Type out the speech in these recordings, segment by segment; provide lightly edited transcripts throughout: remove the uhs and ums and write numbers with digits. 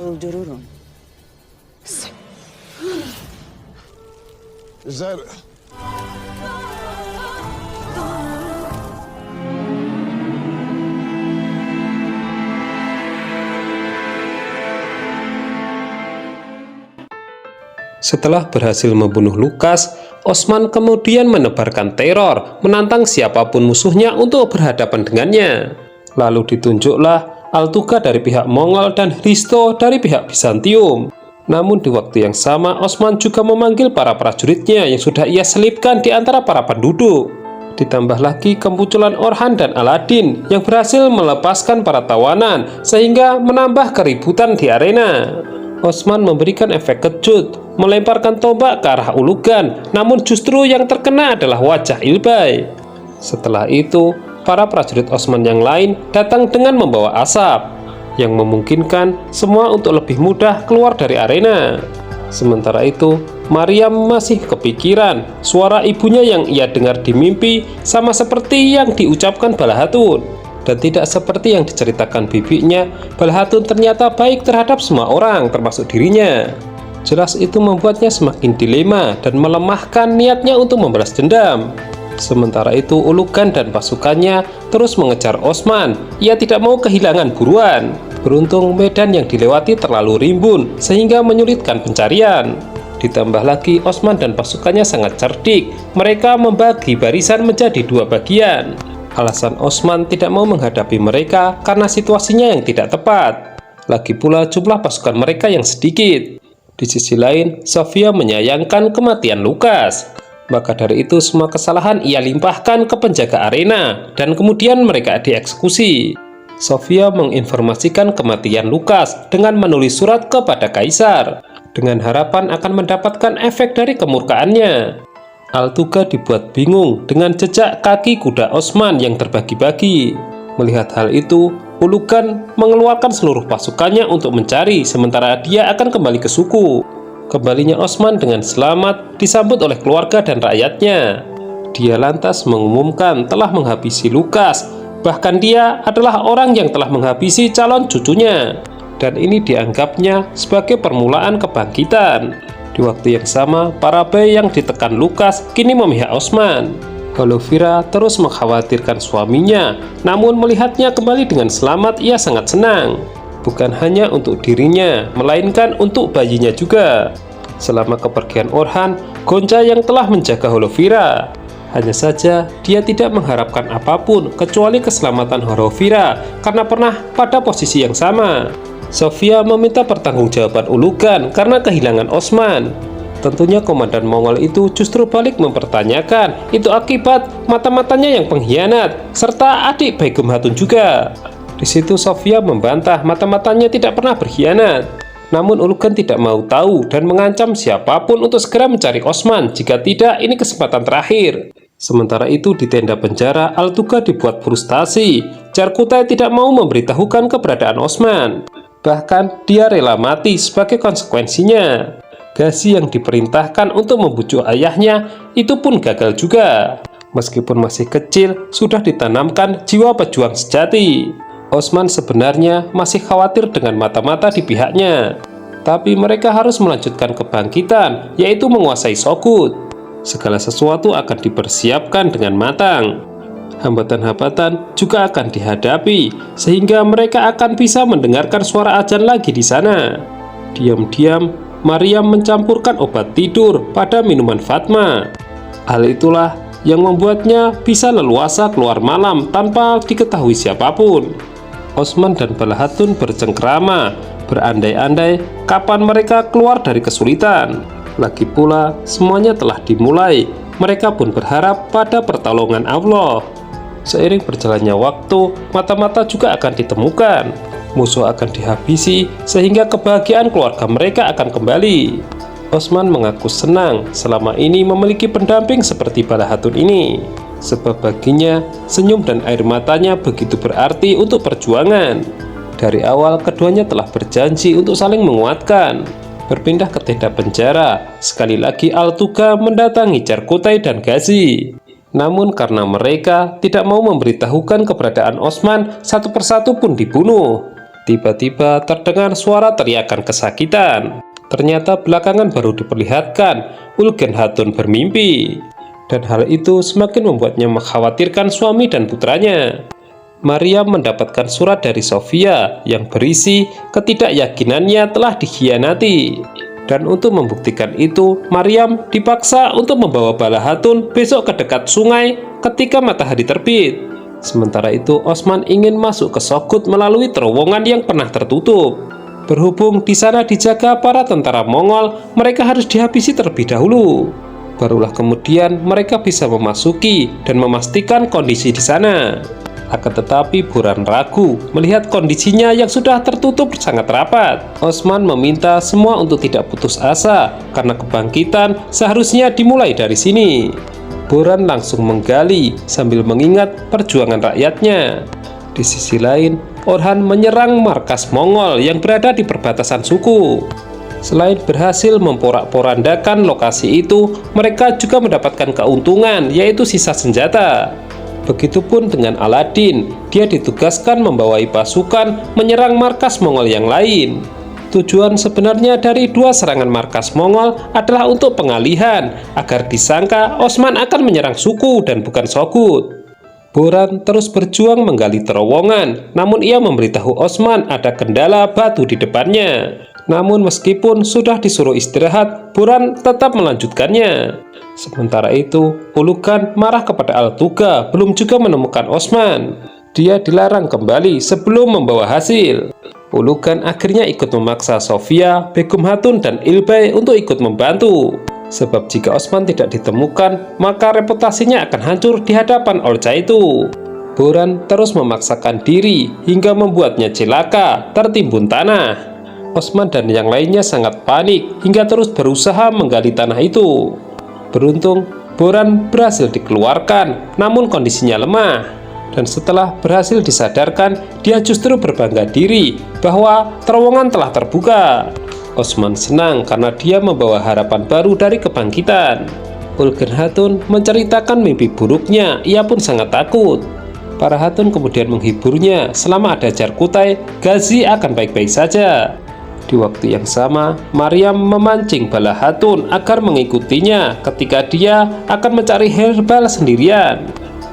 يلجررون. Is that... Setelah berhasil membunuh Lukas, Osman kemudian menebarkan teror, menantang siapapun musuhnya untuk berhadapan dengannya. Lalu ditunjuklah Altuga dari pihak Mongol dan Hristo dari pihak Bizantium. Namun di waktu yang sama, Osman juga memanggil para prajuritnya yang sudah ia selipkan di antara para penduduk. Ditambah lagi kemunculan Orhan dan Aladin yang berhasil melepaskan para tawanan, sehingga menambah keributan di arena. Osman memberikan efek kejut, melemparkan tombak ke arah Ulugan, namun justru yang terkena adalah wajah Ilbay. Setelah itu, para prajurit Osman yang lain datang dengan membawa asap, yang memungkinkan semua untuk lebih mudah keluar dari arena. Sementara itu, Maryam masih kepikiran suara ibunya yang ia dengar di mimpi sama seperti yang diucapkan Balahatun. Dan tidak seperti yang diceritakan bibinya, Balahatun ternyata baik terhadap semua orang, termasuk dirinya. Jelas itu membuatnya semakin dilema dan melemahkan niatnya untuk membalas dendam. Sementara itu, Ulugan dan pasukannya terus mengejar Osman. Ia tidak mau kehilangan buruan. Beruntung medan yang dilewati terlalu rimbun, sehingga menyulitkan pencarian. Ditambah lagi, Osman dan pasukannya sangat cerdik. Mereka membagi barisan menjadi dua bagian. Alasan Osman tidak mau menghadapi mereka karena situasinya yang tidak tepat. Lagi pula jumlah pasukan mereka yang sedikit. Di sisi lain, Sofia menyayangkan kematian Lukas. Maka dari itu semua kesalahan ia limpahkan ke penjaga arena dan kemudian mereka dieksekusi. Sofia menginformasikan kematian Lukas dengan menulis surat kepada Kaisar dengan harapan akan mendapatkan efek dari kemurkaannya. Altuga dibuat bingung dengan jejak kaki kuda Osman yang terbagi-bagi. Melihat hal itu, Ulugan mengeluarkan seluruh pasukannya untuk mencari, sementara dia akan kembali ke suku. Kembalinya Osman dengan selamat disambut oleh keluarga dan rakyatnya. Dia lantas mengumumkan telah menghabisi Lukas, bahkan dia adalah orang yang telah menghabisi calon cucunya. Dan ini dianggapnya sebagai permulaan kebangkitan. Di waktu yang sama, para bayi yang ditekan Lukas kini memihak Osman. Holovira terus mengkhawatirkan suaminya, namun melihatnya kembali dengan selamat ia sangat senang. Bukan hanya untuk dirinya, melainkan untuk bayinya juga. Selama kepergian Orhan, Gonca yang telah menjaga Holovira. Hanya saja dia tidak mengharapkan apapun kecuali keselamatan Holovira karena pernah pada posisi yang sama. Sofia meminta pertanggungjawaban Ulugan karena kehilangan Osman. Tentunya komandan Mongol itu justru balik mempertanyakan itu akibat mata-matanya yang pengkhianat serta adik Begum Hatun juga. Di situ Sofia membantah mata-matanya tidak pernah berkhianat. Namun Ulugan tidak mau tahu dan mengancam siapapun untuk segera mencari Osman, jika tidak ini kesempatan terakhir. Sementara itu di tenda penjara, Altuga dibuat frustasi. Charkutai tidak mau memberitahukan keberadaan Osman. Bahkan dia rela mati sebagai konsekuensinya. Gazi yang diperintahkan untuk membujuk ayahnya itu pun gagal juga. Meskipun masih kecil, sudah ditanamkan jiwa pejuang sejati. Osman sebenarnya masih khawatir dengan mata-mata di pihaknya. Tapi mereka harus melanjutkan kebangkitan, yaitu menguasai Sokut. Segala sesuatu akan dipersiapkan dengan matang. Hambatan-hambatan juga akan dihadapi, sehingga mereka akan bisa mendengarkan suara azan lagi di sana. Diam-diam, Maryam mencampurkan obat tidur pada minuman Fatma. Hal itulah yang membuatnya bisa leluasa keluar malam tanpa diketahui siapapun. Osman dan Balahatun bercengkrama, berandai-andai kapan mereka keluar dari kesulitan. Lagi pula, semuanya telah dimulai. Mereka pun berharap pada pertolongan Allah. Seiring berjalannya waktu, mata-mata juga akan ditemukan. Musuh akan dihabisi, sehingga kebahagiaan keluarga mereka akan kembali. Osman mengaku senang selama ini memiliki pendamping seperti Balahatun ini. Sebab baginya, senyum dan air matanya begitu berarti untuk perjuangan. Dari awal, keduanya telah berjanji untuk saling menguatkan. Berpindah ke tenda penjara, sekali lagi Altuga mendatangi Charkutai dan Gazi. Namun karena mereka tidak mau memberitahukan keberadaan Osman, satu persatu pun dibunuh. Tiba-tiba terdengar suara teriakan kesakitan. Ternyata belakangan baru diperlihatkan Ulgen Hatun bermimpi. Dan hal itu semakin membuatnya mengkhawatirkan suami dan putranya. Maryam mendapatkan surat dari Sofia yang berisi ketidakyakinannya telah dikhianati. Dan untuk membuktikan itu, Maryam dipaksa untuk membawa Bala Hatun besok ke dekat sungai ketika matahari terbit. Sementara itu, Osman ingin masuk ke Sogod melalui terowongan yang pernah tertutup. Berhubung di sana dijaga para tentara Mongol, mereka harus dihabisi terlebih dahulu. Barulah kemudian mereka bisa memasuki dan memastikan kondisi di sana. Akan tetapi Boran ragu melihat kondisinya yang sudah tertutup sangat rapat. Osman meminta semua untuk tidak putus asa karena kebangkitan seharusnya dimulai dari sini. Boran langsung menggali sambil mengingat perjuangan rakyatnya. Di sisi lain, Orhan menyerang markas Mongol yang berada di perbatasan suku. Selain berhasil memporak-porandakan lokasi itu, mereka juga mendapatkan keuntungan, yaitu sisa senjata. Begitupun dengan Aladin, dia ditugaskan membawai pasukan menyerang markas Mongol yang lain. Tujuan sebenarnya dari dua serangan markas Mongol adalah untuk pengalihan, agar disangka Osman akan menyerang suku dan bukan Sogod. Boran terus berjuang menggali terowongan, namun ia memberitahu Osman ada kendala batu di depannya. Namun meskipun sudah disuruh istirahat, Boran tetap melanjutkannya. Sementara itu, Ulugan marah kepada Altuga belum juga menemukan Osman. Dia dilarang kembali sebelum membawa hasil. Ulugan akhirnya ikut memaksa Sofia, Begum Hatun, dan Ilbay untuk ikut membantu. Sebab jika Osman tidak ditemukan, maka reputasinya akan hancur di hadapan Orca itu. Boran terus memaksakan diri hingga membuatnya celaka, tertimbun tanah. Osman dan yang lainnya sangat panik hingga terus berusaha menggali tanah itu. Beruntung, Boran berhasil dikeluarkan, namun kondisinya lemah. Dan setelah berhasil disadarkan, dia justru berbangga diri bahwa terowongan telah terbuka. Osman senang karena dia membawa harapan baru dari kebangkitan. Ulgen Hatun menceritakan mimpi buruknya, ia pun sangat takut. Para Hatun kemudian menghiburnya, selama ada Jarkutai, Gazi akan baik-baik saja. Di waktu yang sama, Maryam memancing Bala Hatun agar mengikutinya ketika dia akan mencari herbal sendirian.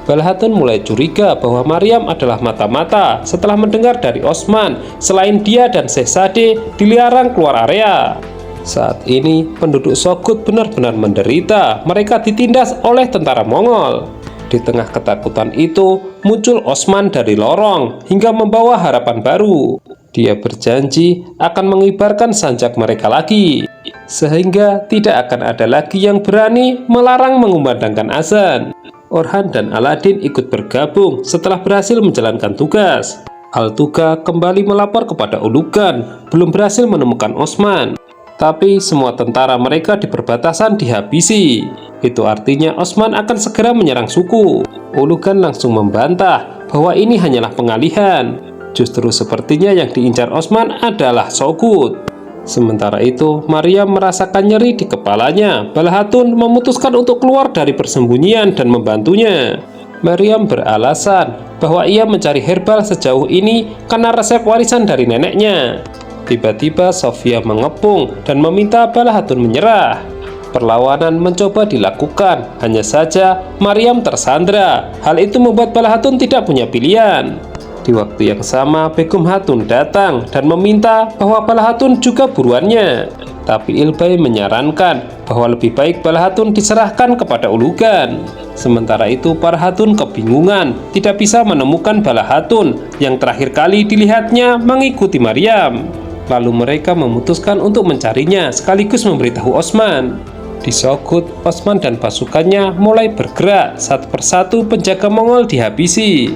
Bala Hatun mulai curiga bahwa Maryam adalah mata-mata setelah mendengar dari Osman, selain dia dan Syekh Sade dilarang keluar area. Saat ini, penduduk Sogod benar-benar menderita, mereka ditindas oleh tentara Mongol. Di tengah ketakutan itu, muncul Osman dari lorong hingga membawa harapan baru. Dia berjanji akan mengibarkan sanjak mereka lagi, sehingga tidak akan ada lagi yang berani melarang mengumandangkan azan. Orhan dan Aladin ikut bergabung setelah berhasil menjalankan tugas. Altuga kembali melapor kepada Ulugan, belum berhasil menemukan Osman. Tapi semua tentara mereka di perbatasan dihabisi. Itu artinya Osman akan segera menyerang suku. Ulugan langsung membantah bahwa ini hanyalah pengalihan. Justru sepertinya yang diincar Osman adalah Sogod. Sementara itu, Maryam merasakan nyeri di kepalanya. Bala Hatun memutuskan untuk keluar dari persembunyian dan membantunya. Maryam beralasan bahwa ia mencari herbal sejauh ini karena resep warisan dari neneknya. Tiba-tiba Sofia mengepung dan meminta Bala Hatun menyerah. Perlawanan mencoba dilakukan, hanya saja Maryam tersandra. Hal itu membuat Bala Hatun tidak punya pilihan. Di waktu yang sama, Begum Hatun datang dan meminta bahwa Bala Hatun juga buruannya. Tapi Ilbay menyarankan bahwa lebih baik Bala Hatun diserahkan kepada Ulugan. Sementara itu, para Hatun kebingungan, tidak bisa menemukan Bala Hatun yang terakhir kali dilihatnya mengikuti Maryam. Lalu mereka memutuskan untuk mencarinya sekaligus memberitahu Osman. Di Sogod, Osman dan pasukannya mulai bergerak, satu persatu penjaga Mongol dihabisi.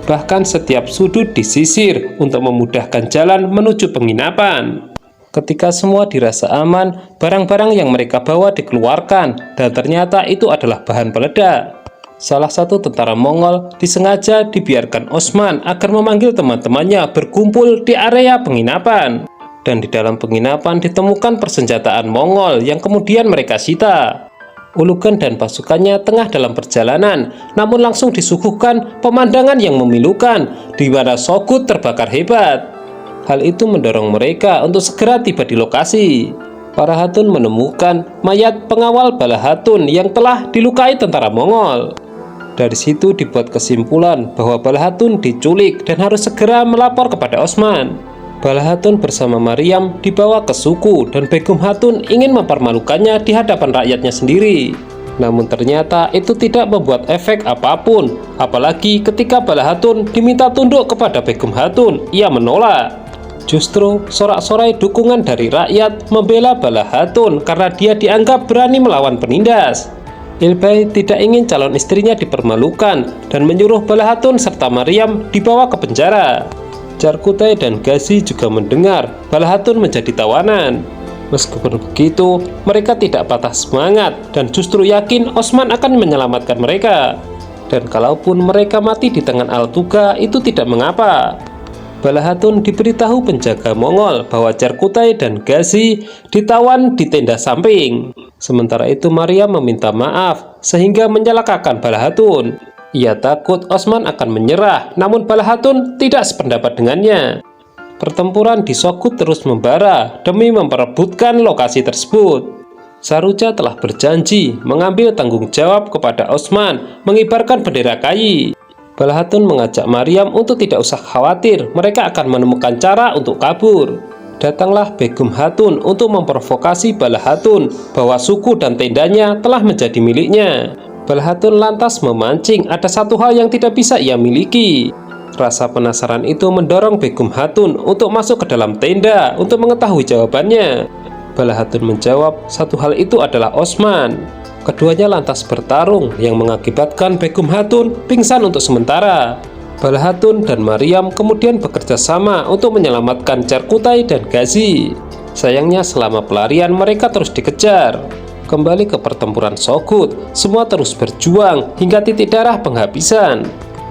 Bahkan setiap sudut disisir untuk memudahkan jalan menuju penginapan. Ketika semua dirasa aman, barang-barang yang mereka bawa dikeluarkan, dan ternyata itu adalah bahan peledak. Salah satu tentara Mongol disengaja dibiarkan Osman agar memanggil teman-temannya berkumpul di area penginapan. Dan di dalam penginapan ditemukan persenjataan Mongol yang kemudian mereka sita. Ulugan dan pasukannya tengah dalam perjalanan, namun langsung disuguhkan pemandangan yang memilukan, di mana Sogod terbakar hebat. Hal itu mendorong mereka untuk segera tiba di lokasi. Para Hatun menemukan mayat pengawal Bala Hatun yang telah dilukai tentara Mongol. Dari situ dibuat kesimpulan bahwa Bala Hatun diculik dan harus segera melapor kepada Osman. Bala Hatun bersama Maryam dibawa ke suku dan Begum Hatun ingin mempermalukannya di hadapan rakyatnya sendiri. Namun ternyata itu tidak membuat efek apapun, apalagi ketika Bala Hatun diminta tunduk kepada Begum Hatun, ia menolak. Justru sorak-sorai dukungan dari rakyat membela Bala Hatun karena dia dianggap berani melawan penindas. Ilbay tidak ingin calon istrinya dipermalukan dan menyuruh Bala Hatun serta Maryam dibawa ke penjara. Carkutai dan Gazi juga mendengar Bala Hatun menjadi tawanan. Meskipun begitu, mereka tidak patah semangat dan justru yakin Osman akan menyelamatkan mereka. Dan kalaupun mereka mati di tangan Altuga, itu tidak mengapa. Bala Hatun diberitahu penjaga Mongol bahwa Carkutai dan Gazi ditawan di tenda samping. Sementara itu Maryam meminta maaf sehingga menyalahkan Bala Hatun. Ia takut Osman akan menyerah, namun Bala Hatun tidak sependapat dengannya. Pertempuran di Sogud terus membara demi memperebutkan lokasi tersebut. Saruca telah berjanji mengambil tanggung jawab kepada Osman mengibarkan bendera Kayi. Bala Hatun mengajak Maryam untuk tidak usah khawatir, mereka akan menemukan cara untuk kabur. Datanglah Begum Hatun untuk memprovokasi Bala Hatun bahwa suku dan tendanya telah menjadi miliknya. Bala Hatun lantas memancing ada satu hal yang tidak bisa ia miliki. Rasa penasaran itu mendorong Begum Hatun untuk masuk ke dalam tenda untuk mengetahui jawabannya. Bala Hatun menjawab satu hal itu adalah Osman. Keduanya lantas bertarung yang mengakibatkan Begum Hatun pingsan untuk sementara. Bala Hatun dan Maryam kemudian bekerja sama untuk menyelamatkan Carkutai dan Gazi. Sayangnya selama pelarian mereka terus dikejar. Kembali ke pertempuran Sogud, semua terus berjuang hingga titik darah penghabisan.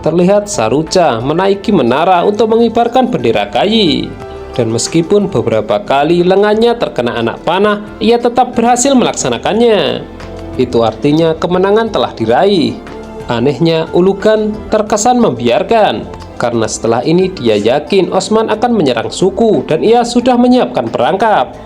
Terlihat Saruca menaiki menara untuk mengibarkan bendera Kayi. Dan meskipun beberapa kali lengannya terkena anak panah, ia tetap berhasil melaksanakannya. Itu artinya kemenangan telah diraih. Anehnya, Ulugan terkesan membiarkan, karena setelah ini dia yakin Osman akan menyerang suku dan ia sudah menyiapkan perangkap.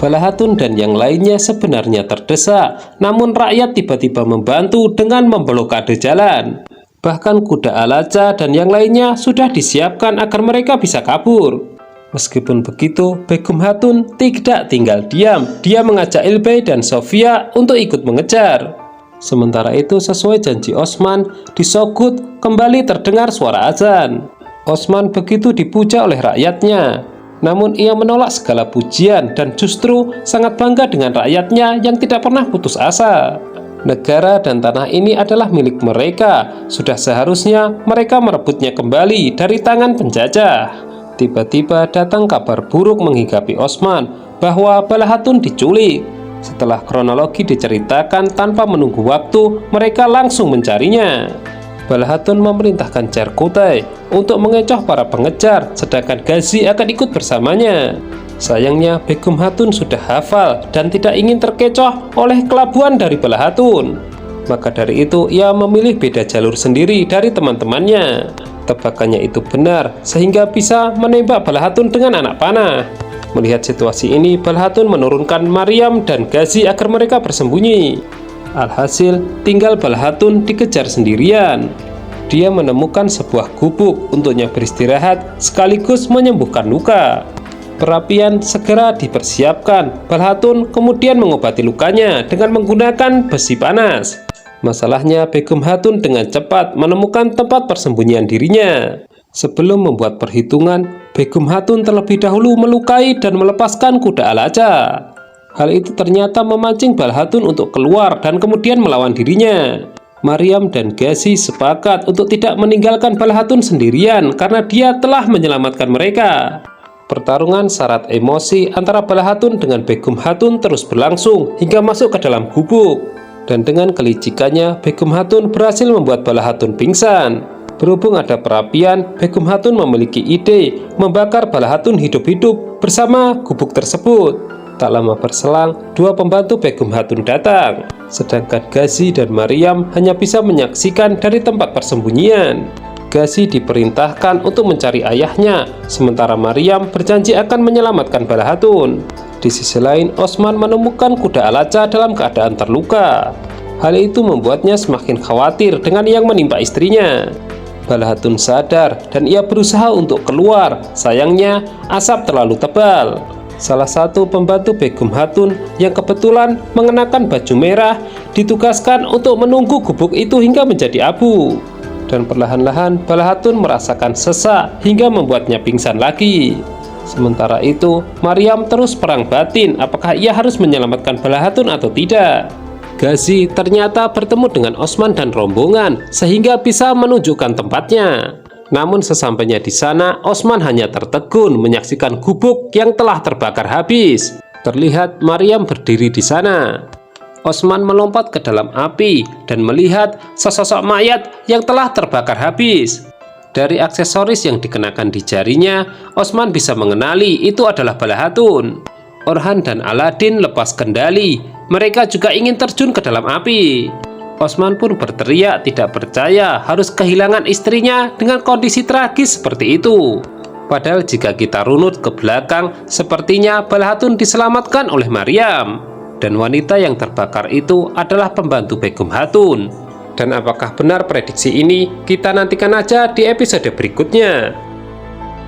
Bala Hatun dan yang lainnya sebenarnya terdesak, namun rakyat tiba-tiba membantu dengan memblokade jalan. Bahkan kuda Alaca dan yang lainnya sudah disiapkan agar mereka bisa kabur. Meskipun begitu, Begum Hatun tidak tinggal diam. Dia mengajak Ilbay dan Sofia untuk ikut mengejar. Sementara itu, sesuai janji Osman, di Sogud kembali terdengar suara azan. Osman begitu dipuja oleh rakyatnya. Namun ia menolak segala pujian dan justru sangat bangga dengan rakyatnya yang tidak pernah putus asa. Negara dan tanah ini adalah milik mereka. Sudah seharusnya mereka merebutnya kembali dari tangan penjajah. Tiba-tiba datang kabar buruk menghinggapi Osman bahwa Bala Hatun diculik. Setelah kronologi diceritakan tanpa menunggu waktu, mereka langsung mencarinya. Bala Hatun memerintahkan Carkutai untuk mengecoh para pengejar, sedangkan Gazi akan ikut bersamanya. Sayangnya Begum Hatun sudah hafal dan tidak ingin terkecoh oleh kelabuan dari Bala Hatun. Maka dari itu ia memilih beda jalur sendiri dari teman-temannya. Tebakannya itu benar sehingga bisa menembak Bala Hatun dengan anak panah. Melihat situasi ini, Bala Hatun menurunkan Maryam dan Gazi agar mereka bersembunyi. Alhasil tinggal Bala Hatun dikejar sendirian. Dia menemukan sebuah gubuk untuknya beristirahat sekaligus menyembuhkan luka. Perapian segera dipersiapkan. Bala Hatun kemudian mengobati lukanya dengan menggunakan besi panas. Masalahnya Begum Hatun dengan cepat menemukan tempat persembunyian dirinya. Sebelum membuat perhitungan, Begum Hatun terlebih dahulu melukai dan melepaskan kuda Alaca. Hal itu ternyata memancing Bala Hatun untuk keluar dan kemudian melawan dirinya. Maryam dan Gazi sepakat untuk tidak meninggalkan Bala Hatun sendirian karena dia telah menyelamatkan mereka. Pertarungan syarat emosi antara Bala Hatun dengan Begum Hatun terus berlangsung hingga masuk ke dalam gubuk. Dan dengan kelicikannya, Begum Hatun berhasil membuat Bala Hatun pingsan. Berhubung ada perapian, Begum Hatun memiliki ide membakar Bala Hatun hidup-hidup bersama gubuk tersebut. Tak lama berselang, dua pembantu Begum Hatun datang. Sedangkan Gazi dan Maryam hanya bisa menyaksikan dari tempat persembunyian. Gazi diperintahkan untuk mencari ayahnya, sementara Maryam berjanji akan menyelamatkan Balahatun. Di sisi lain, Osman menemukan kuda Alaca dalam keadaan terluka. Hal itu membuatnya semakin khawatir dengan yang menimpa istrinya. Balahatun sadar dan ia berusaha untuk keluar. Sayangnya, asap terlalu tebal. Salah satu pembantu Begum Hatun yang kebetulan mengenakan baju merah ditugaskan untuk menunggu gubuk itu hingga menjadi abu. Dan perlahan-lahan Balahatun merasakan sesak hingga membuatnya pingsan lagi. Sementara itu, Maryam terus perang batin apakah ia harus menyelamatkan Balahatun atau tidak. Gazi ternyata bertemu dengan Osman dan rombongan sehingga bisa menunjukkan tempatnya. Namun sesampainya di sana, Osman hanya tertegun menyaksikan gubuk yang telah terbakar habis. Terlihat Maryam berdiri di sana. Osman melompat ke dalam api dan melihat sesosok mayat yang telah terbakar habis. Dari aksesoris yang dikenakan di jarinya, Osman bisa mengenali itu adalah Balahatun. Orhan dan Aladin lepas kendali. Mereka juga ingin terjun ke dalam api. Osman pun berteriak tidak percaya harus kehilangan istrinya dengan kondisi tragis seperti itu. Padahal jika kita runut ke belakang, sepertinya Balahatun diselamatkan oleh Maryam. Dan wanita yang terbakar itu adalah pembantu Begum Hatun. Dan apakah benar prediksi ini? Kita nantikan aja di episode berikutnya.